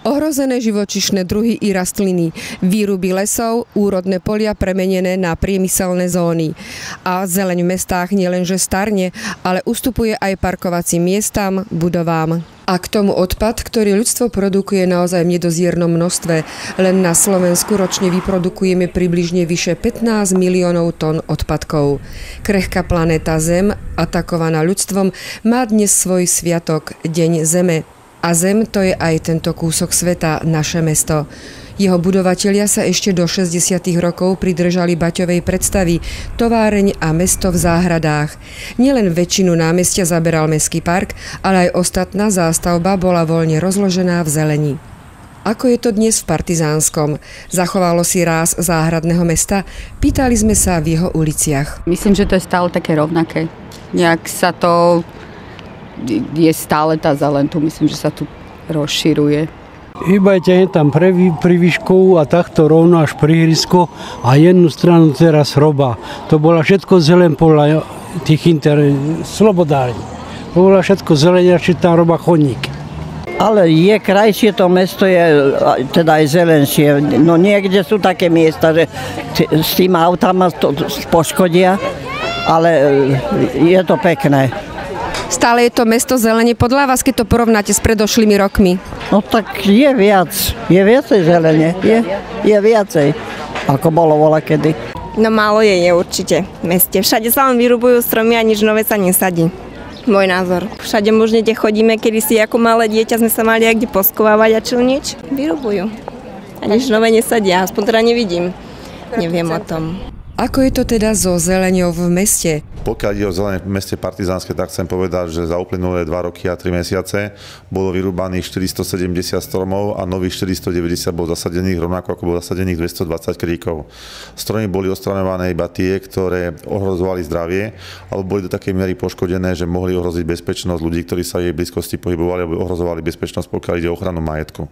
Ohrozené živočíšne druhy i rastliny, výruby lesov, úrodné polia premenené na priemyselné zóny. A zeleň v mestách nielenže starne, ale ustupuje aj parkovacím miestam, budovám. A k tomu odpad, ktorý ľudstvo produkuje naozaj v nedoziernom množstve. Len na Slovensku ročne vyprodukujeme približne vyše 15 miliónov tón odpadkov. Krehká planéta Zem, atakovaná ľudstvom, má dnes svoj sviatok, Deň Zeme. A Zem to je aj tento kúsok sveta, naše mesto. Jeho budovatelia sa ešte do 60. rokov pridržali Baťovej predstavy továreň a mesto v záhradách. Nielen väčšinu námestia zaberal mestský park, ale aj ostatná zástavba bola voľne rozložená v zelení. Ako je to dnes v Partizánskom? Zachovalo si ráz záhradného mesta? Pýtali sme sa v jeho uliciach. Myslím, že to je stále také rovnaké. Nejak sa to... je stále tá zeleň, tu myslím, že sa tu rozširuje. Hýbajte tam pri výšku a takto rovno až pri ihrisko a jednu stranu teraz hroba. To bola všetko zelen podľa tých slobodární. To bola všetko zelenia, či tam roba chodník. Ale je krajšie to mesto, je teda aj zelenšie. No niekde sú také miesta, že s tým autama to poškodia, ale je to pekné. Stále je to mesto zelenie podľa vás, keď to porovnáte s predošlými rokmi? No tak je viacej zelenie, je viacej, ako bolo voľakedy. No málo je určite v meste. Všade sa len vyrubujú stromy a nič nové sa nesadí. Môj názor. Všade možno, kde chodíme, kedy si ako malé dieťa sme sa mali aj kde poskovávať a čo nič, vyrubujú. A nič nové nesadia, aspoň teda nevidím. Neviem o tom. Ako je to teda so zeleňou v meste? Pokiaľ ide o zelenie v meste Partizánske, tak chcem povedať, že za uplynulé 2 roky a 3 mesiace bolo vyrúbaných 470 stromov a nových 490 bolo zasadených, rovnako ako bolo zasadených 220 kríkov. Stromy boli odstraňované iba tie, ktoré ohrozovali zdravie, alebo boli do takej miery poškodené, že mohli ohroziť bezpečnosť ľudí, ktorí sa v jej blízkosti pohybovali, alebo ohrozovali bezpečnosť, pokiaľ ide o ochranu majetku.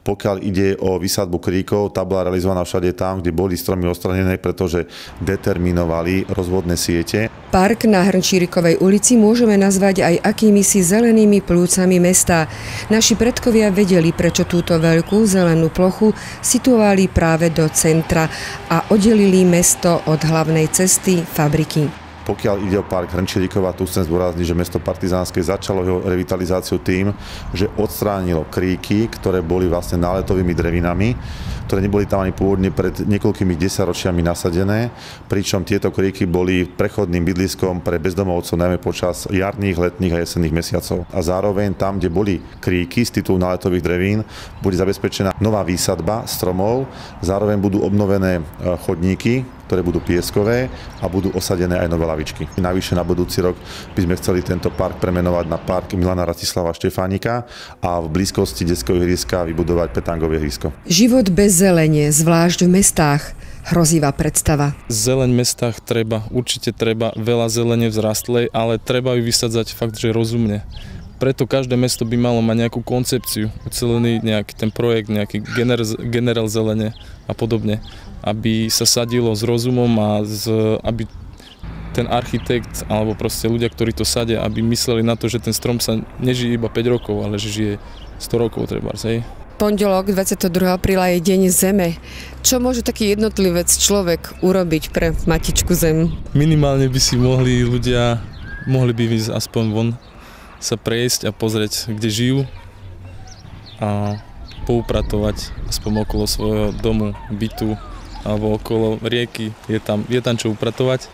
Pokiaľ ide o vysadbu kríkov, tá bola realizovaná všade tam, kde boli stromy odstranené, pretože determinovali rozvodné siete. Park na Hrnčírikovej ulici môžeme nazvať aj akýmisi zelenými plúcami mesta. Naši predkovia vedeli, prečo túto veľkú zelenú plochu situovali práve do centra a oddelili mesto od hlavnej cesty, fabriky. Pokiaľ ide o park Hrnčírikova, tu chcem zdôrazniť, že mesto Partizánske začalo jeho revitalizáciu tým, že odstránilo kríky, ktoré boli vlastne náletovými drevinami, ktoré neboli tam ani pôvodne pred niekoľkými desaťročiami nasadené, pričom tieto kríky boli prechodným bydliskom pre bezdomovcov najmä počas jarných, letných a jesenných mesiacov. A zároveň tam, kde boli kríky z titulu náletových drevín, bude zabezpečená nová výsadba stromov, zároveň budú obnovené chodníky, ktoré budú pieskové a budú osadené aj nové lavičky. Navyše na budúci rok by sme chceli tento park premenovať na park Milana Rastislava Štefánika a v blízkosti detského ihriska vybudovať petangové ihrisko. Život bez zelene, zvlášť v mestách, hrozivá predstava. Zeleň v mestách určite treba veľa zelene vzrastlej, ale treba ju vysadzať fakt, že rozumne. Preto každé mesto by malo mať nejakú koncepciu, ucelený nejaký ten projekt, nejaký generál zelene a podobne, aby sa sadilo s rozumom a aby ten architekt alebo proste ľudia, ktorí to sadia, aby mysleli na to, že ten strom sa nežije iba 5 rokov, ale že žije 100 rokov trebárs, hej. Pondelok 22. apríla je Deň Zeme. Čo môže taký jednotlivec človek urobiť pre matičku Zem? Minimálne by si mohli by ísť aspoň von, sa prejsť a pozrieť, kde žijú a poupratovať aspoň okolo svojho domu, bytu alebo okolo rieky. Je tam čo upratovať.